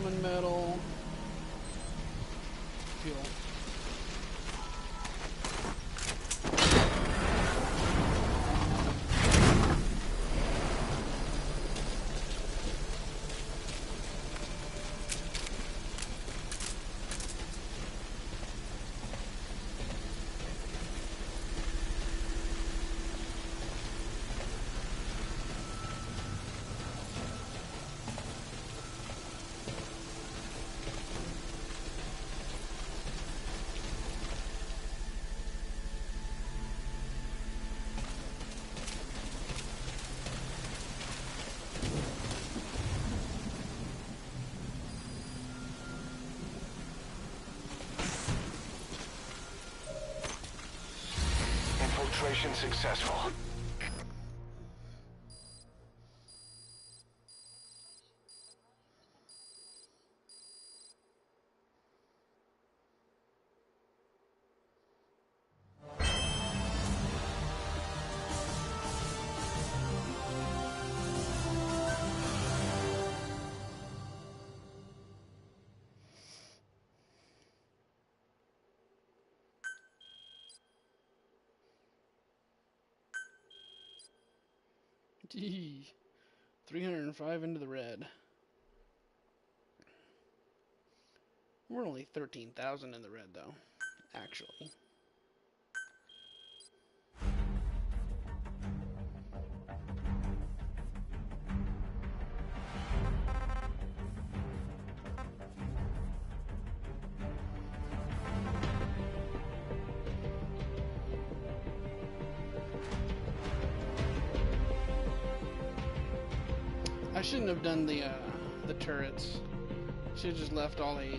Speaker 1: common metal. Fuel.
Speaker 4: Infiltration successful.
Speaker 1: Gee, 305 into the red. We're only 13,000 in the red, though, actually. I shouldn't have done the turrets. Should have just left all 8.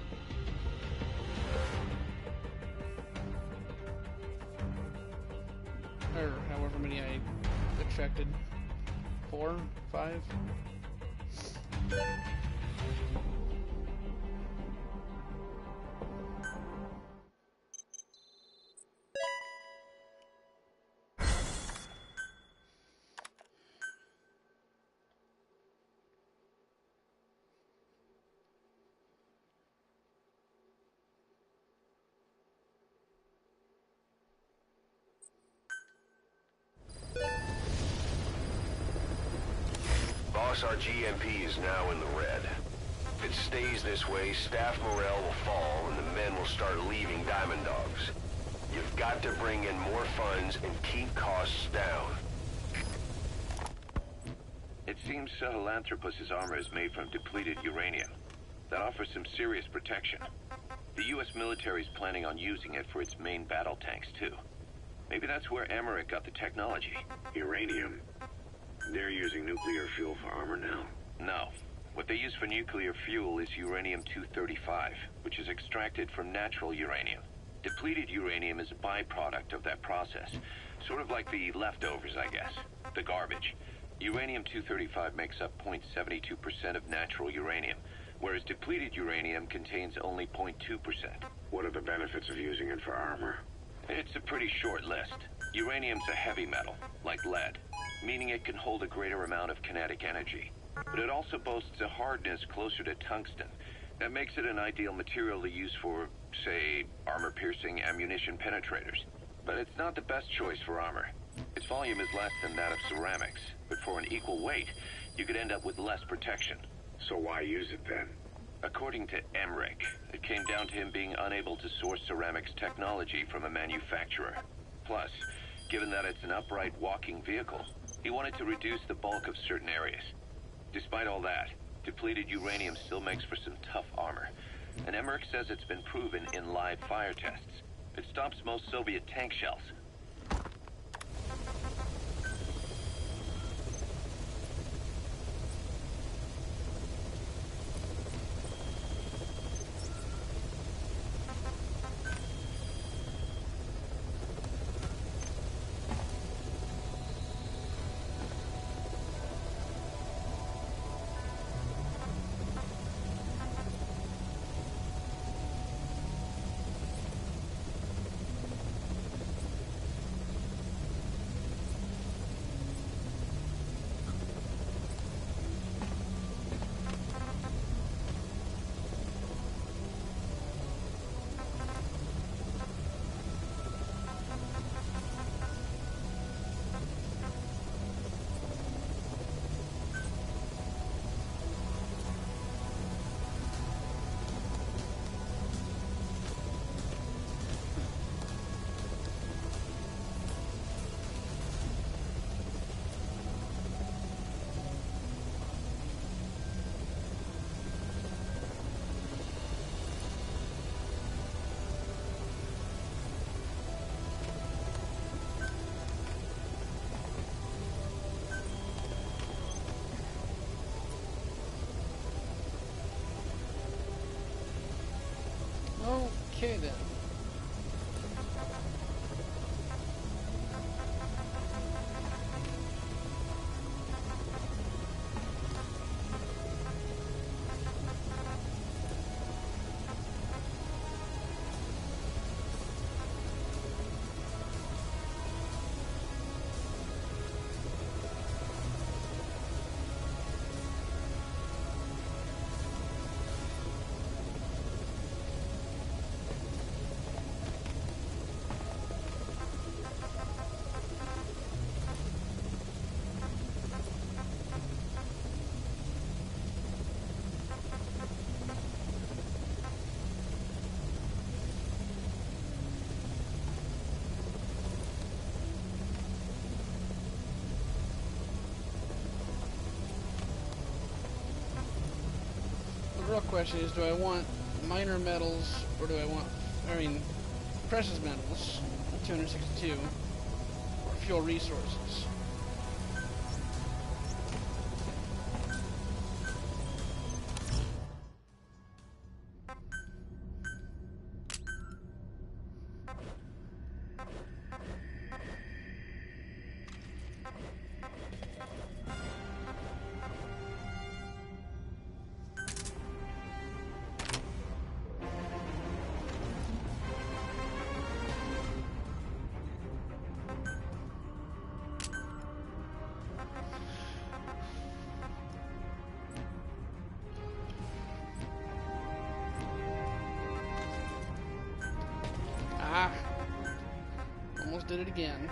Speaker 1: Or however many I expected. 4, 5.
Speaker 4: Our GMP is now in the red. If it stays this way, staff morale will fall and the men will start leaving Diamond Dogs. You've got to bring in more funds and keep costs down.
Speaker 2: It seems Sahelanthropus' armor is made from depleted uranium. That offers some serious protection. The U.S. military is planning on using it for its main battle tanks, too. Maybe that's where Emmerich got the technology.
Speaker 3: Uranium? They're using nuclear fuel for armor now?
Speaker 2: No. What they use for nuclear fuel is uranium-235, which is extracted from natural uranium. Depleted uranium is a byproduct of that process. Sort of like the leftovers, I guess. The garbage. Uranium-235 makes up 0.72% of natural uranium, whereas depleted uranium contains only 0.2%.
Speaker 3: What are the benefits of using it for armor?
Speaker 2: It's a pretty short list. Uranium's a heavy metal, like lead, meaning it can hold a greater amount of kinetic energy. But it also boasts a hardness closer to tungsten. That makes it an ideal material to use for, say, armor-piercing ammunition penetrators. But it's not the best choice for armor. Its volume is less than that of ceramics, but for an equal weight, you could end up with less protection.
Speaker 3: So why use it then?
Speaker 2: According to Emmerich, it came down to him being unable to source ceramics technology from a manufacturer. Plus, given that it's an upright walking vehicle, he wanted to reduce the bulk of certain areas. Despite all that, depleted uranium still makes for some tough armor. And Emmerich says it's been proven in live fire tests. It stops most Soviet tank shells.
Speaker 1: Okay then. The real question is, do I want minor metals, or do I want, precious metals, 262, or fuel resources? Almost did it again.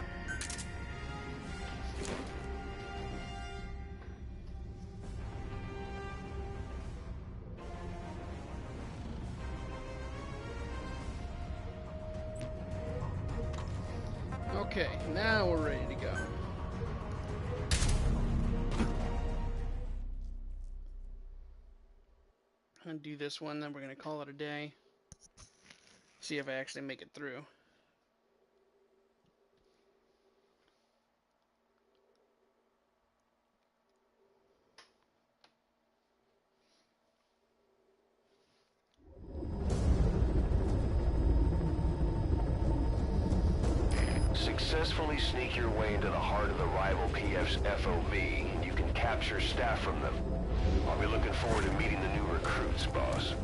Speaker 1: Okay, now we're ready to go. I'm gonna do this one, then we're gonna call it a day. See if I actually make it through.
Speaker 4: Successfully sneak your way into the heart of the rival PF's FOV, and you can capture staff from them. I'll be looking forward to meeting the new recruits, boss.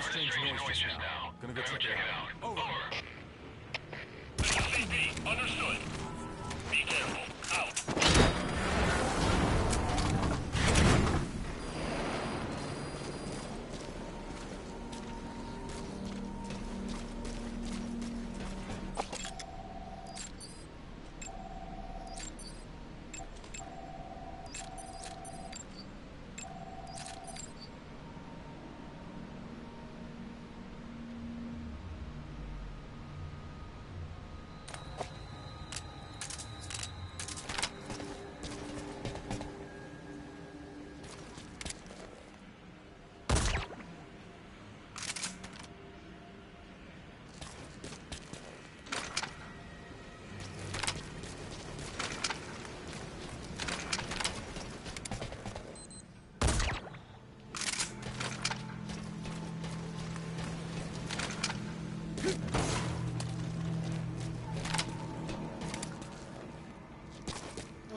Speaker 5: a strange noise just now. Gonna go check it out. Over.
Speaker 10: CP, understood. Be careful. Out.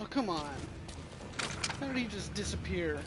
Speaker 1: Oh, come on. How did he just disappear?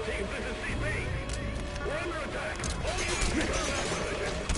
Speaker 10: Chief, this is CP. We're under attack. All units in combat position.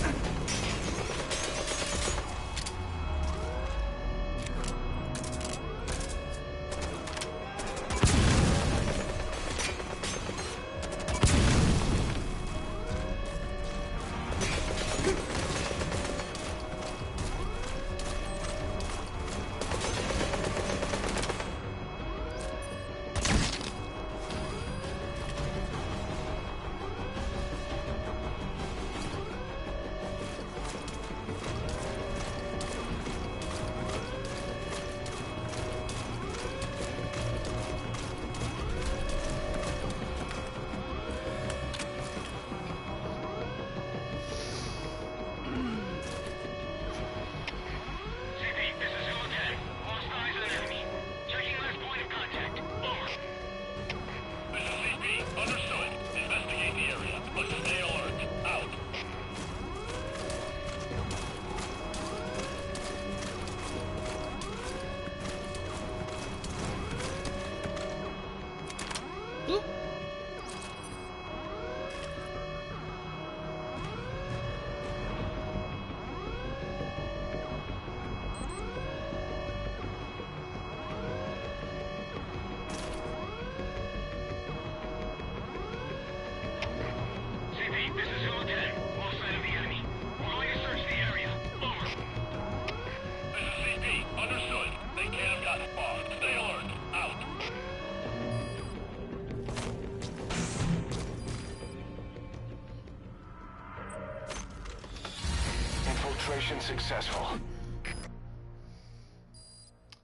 Speaker 4: Infiltration successful.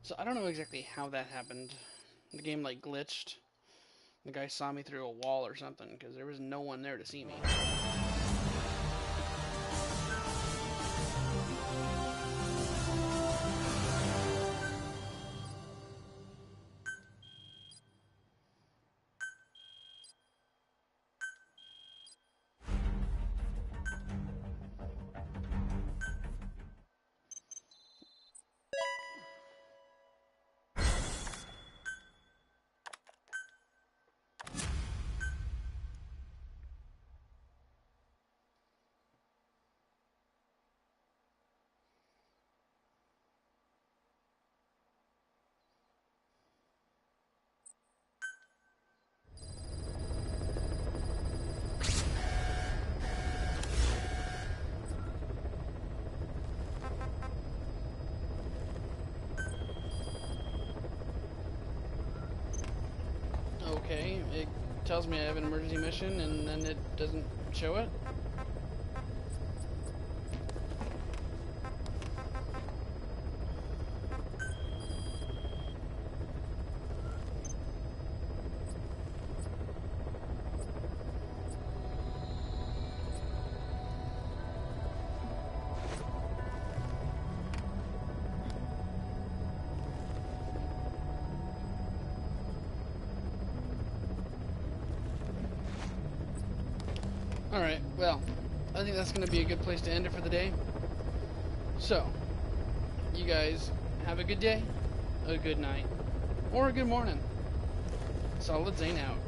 Speaker 1: So I don't know exactly how that happened. The game like glitched. The guy saw me through a wall or something because there was no one there to see me. Okay, it tells me I have an emergency mission and then it doesn't show it. Alright, well, I think that's going to be a good place to end it for the day. So, you guys have a good day, a good night, or a good morning. Solid Zane out.